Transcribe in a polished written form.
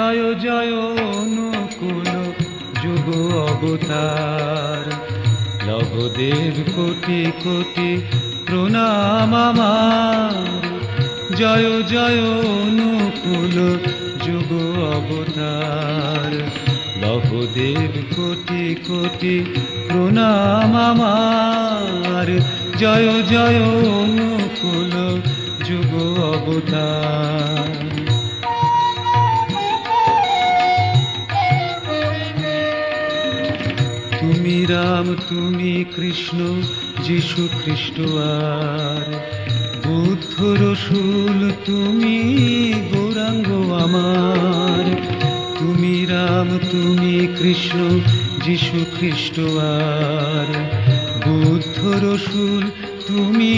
জয় জয় অনুকূল যুগ অবতার, লভদেব কোটি কোটি প্রণাম আমার। জয় জয় অনুকূল যুগ অবতার, লভদেব কোটি কোটি প্রণাম আমার। জয় জয় অনুকূল যুগ অবতার। তুমি রাম তুমি কৃষ্ণ যিশু খ্রিস্ট আর বুদ্ধ রসুল, তুমি গৌরাঙ্গ আমার। তুমি রাম তুমি কৃষ্ণ যিশু খ্রিস্ট আর বুদ্ধ রসুল, তুমি